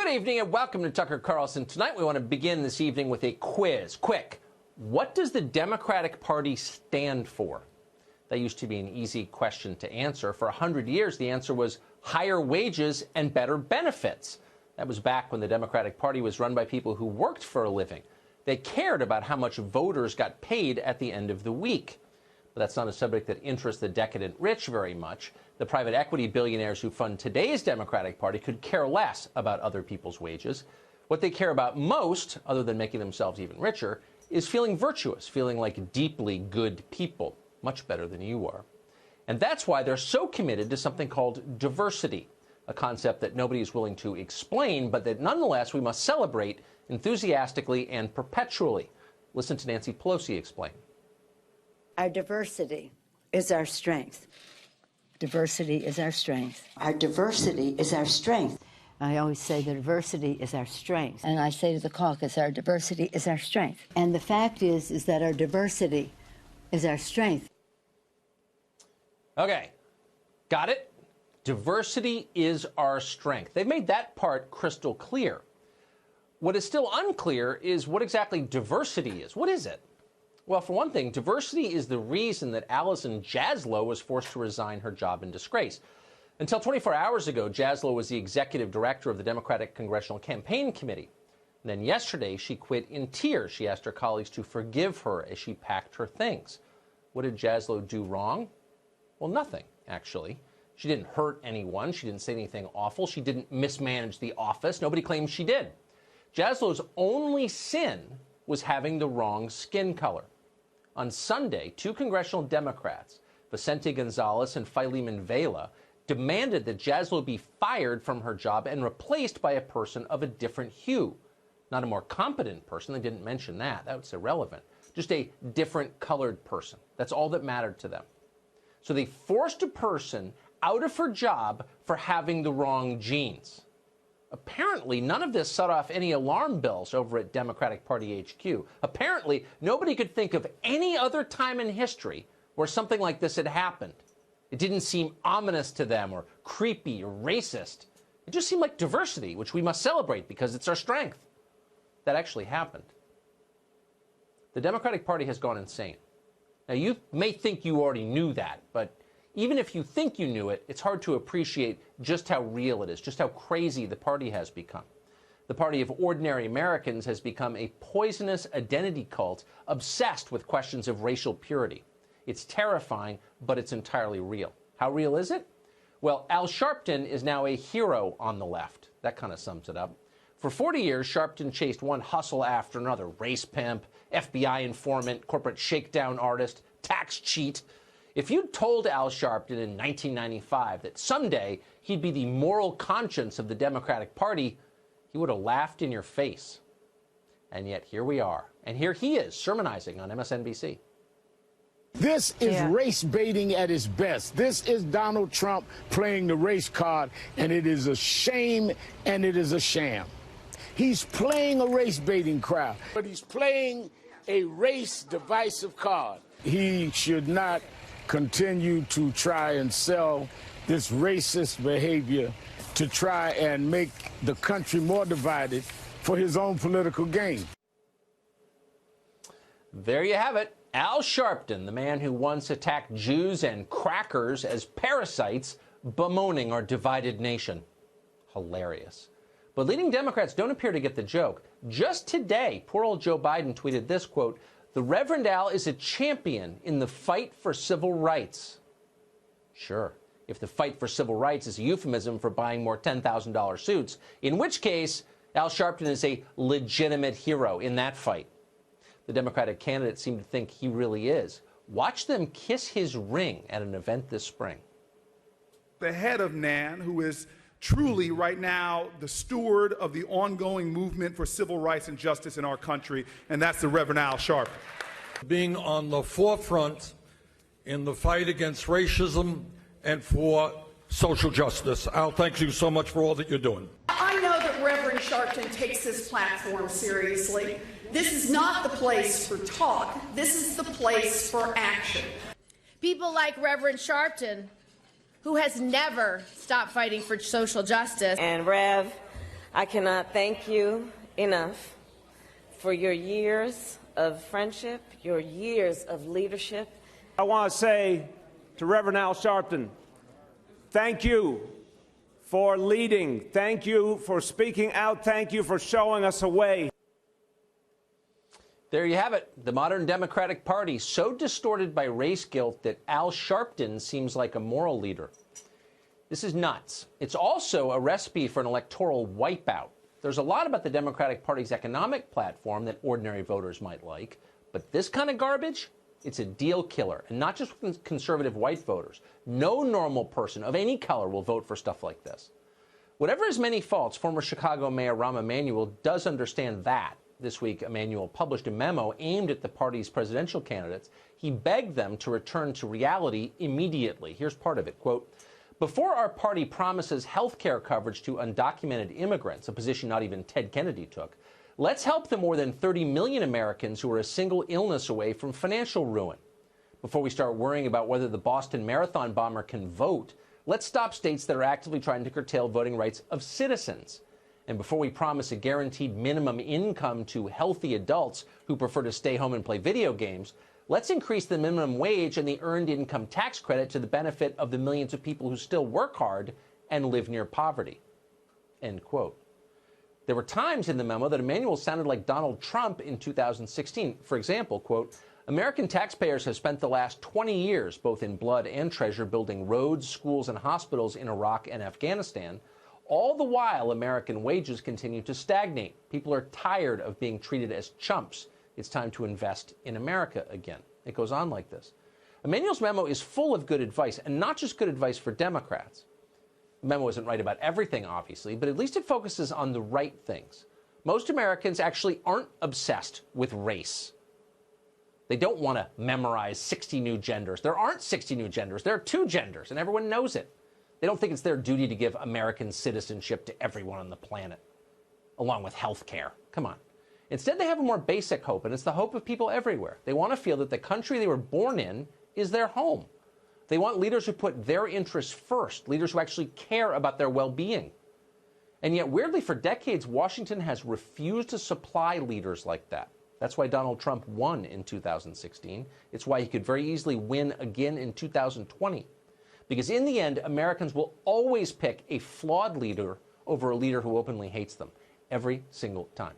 Good evening and welcome to Tucker Carlson. Tonight we want to begin this evening with a quiz. Quick, what does the Democratic Party stand for? That used to be an easy question to answer. For 100 years, the answer was higher wages and better benefits. That was back when the Democratic Party was run by people who worked for a living. They cared about how much voters got paid at the end of the week. But that's not a subject that interests the decadent rich very much. The private equity billionaires who fund today's Democratic Party could care less about other people's wages. What they care about most, other than making themselves even richer, is feeling virtuous, feeling like deeply good people, much better than you are. And that's why they're so committed to something called diversity, a concept that nobody is willing to explain, but that nonetheless we must celebrate enthusiastically and perpetually. Listen to Nancy Pelosi explain. Our diversity is our strength. Diversity is our strength. Our diversity is our strength. I always say the diversity is our strength. And I say to the caucus, our diversity is our strength. And the fact is that our diversity is our strength. Okay, got it? Diversity is our strength. They've made that part crystal clear. What is still unclear is what exactly diversity is. What is it? Well, for one thing, diversity is the reason that Allison Jaslow was forced to resign her job in disgrace. Until 24 hours ago, Jaslow was the executive director of the Democratic Congressional Campaign Committee. And then yesterday, she quit in tears. She asked her colleagues to forgive her as she packed her things. What did Jaslow do wrong? Well, nothing, actually. She didn't hurt anyone. She didn't say anything awful. She didn't mismanage the office. Nobody claims she did. Jaslow's only sin was having the wrong skin color. On Sunday, two congressional Democrats, Vicente Gonzalez and Philemon Vela, demanded that Jaslow be fired from her job and replaced by a person of a different hue. Not a more competent person. They didn't mention that. That's irrelevant. Just a different colored person. That's all that mattered to them. So they forced a person out of her job for having the wrong genes. Apparently, none of this set off any alarm bells over at Democratic Party HQ. Apparently, nobody could think of any other time in history where something like this had happened. It didn't seem ominous to them or creepy or racist. It just seemed like diversity, which we must celebrate because it's our strength. That actually happened. The Democratic Party has gone insane. Now, you may think you already knew that, but even if you think you knew it, it's hard to appreciate just how real it is, just how crazy the party has become. The party of ordinary Americans has become a poisonous identity cult obsessed with questions of racial purity. It's terrifying, but it's entirely real. How real is it? Well, Al Sharpton is now a hero on the left. That kind of sums it up. For 40 years, Sharpton chased one hustle after another: race pimp, FBI informant, corporate shakedown artist, tax cheat. If you'd told Al Sharpton in 1995 that someday he'd be the moral conscience of the Democratic Party, he would have laughed in your face. And yet here we are. And here he is sermonizing on MSNBC. This is race baiting at its best. This is Donald Trump playing the race card, and it is a shame and it is a sham. He's playing a race baiting crowd, but he's playing a race divisive card. He should not continue to try and sell this racist behavior to try and make the country more divided for his own political gain. There you have it. Al Sharpton, the man who once attacked Jews and crackers as parasites, bemoaning our divided nation. Hilarious. But leading Democrats don't appear to get the joke. Just today, poor old Joe Biden tweeted this, quote, "The Reverend Al is a champion in the fight for civil rights." Sure, if the fight for civil rights is a euphemism for buying more $10,000 suits, in which case Al Sharpton is a legitimate hero in that fight. The Democratic candidates seem to think he really is. Watch them kiss his ring at an event this spring. The head of NAN, who is truly right now the steward of the ongoing movement for civil rights and justice in our country, and that's the Reverend Al Sharpton. Being on the forefront in the fight against racism and for social justice. Al, thank you so much for all that you're doing. I know that Reverend Sharpton takes his platform seriously. This is not the place for talk. This is the place for action. People like Reverend Sharpton, who has never stopped fighting for social justice. And Rev, I cannot thank you enough for your years of friendship, your years of leadership. I want to say to Reverend Al Sharpton, thank you for leading. Thank you for speaking out. Thank you for showing us a way. There you have it. The modern Democratic Party, so distorted by race guilt that Al Sharpton seems like a moral leader. This is nuts. It's also a recipe for an electoral wipeout. There's a lot about the Democratic Party's economic platform that ordinary voters might like, but this kind of garbage, it's a deal killer, and not just with conservative white voters. No normal person of any color will vote for stuff like this. Whatever his many faults, former Chicago Mayor Rahm Emanuel does understand that. This week, Emanuel published a memo aimed at the party's presidential candidates. He begged them to return to reality immediately. Here's part of it, quote, "Before our party promises health care coverage to undocumented immigrants, a position not even Ted Kennedy took, let's help the more than 30 million Americans who are a single illness away from financial ruin. Before we start worrying about whether the Boston Marathon bomber can vote, let's stop states that are actively trying to curtail voting rights of citizens. And before we promise a guaranteed minimum income to healthy adults who prefer to stay home and play video games, let's increase the minimum wage and the earned income tax credit to the benefit of the millions of people who still work hard and live near poverty." End quote. There were times in the memo that Emanuel sounded like Donald Trump in 2016. For example, quote, "American taxpayers have spent the last 20 years, both in blood and treasure, building roads, schools, and hospitals in Iraq and Afghanistan. All the while, American wages continue to stagnate. People are tired of being treated as chumps. It's time to invest in America again." It goes on like this. Emanuel's memo is full of good advice, and not just good advice for Democrats. The memo isn't right about everything, obviously, but at least it focuses on the right things. Most Americans actually aren't obsessed with race. They don't want to memorize 60 new genders. There aren't 60 new genders. There are 2 genders, and everyone knows it. They don't think it's their duty to give American citizenship to everyone on the planet, along with health care. Come on. Instead, they have a more basic hope, and it's the hope of people everywhere. They want to feel that the country they were born in is their home. They want leaders who put their interests first, leaders who actually care about their well-being. And yet, weirdly, for decades, Washington has refused to supply leaders like that. That's why Donald Trump won in 2016. It's why he could very easily win again in 2020. Because in the end, Americans will always pick a flawed leader over a leader who openly hates them, every single time.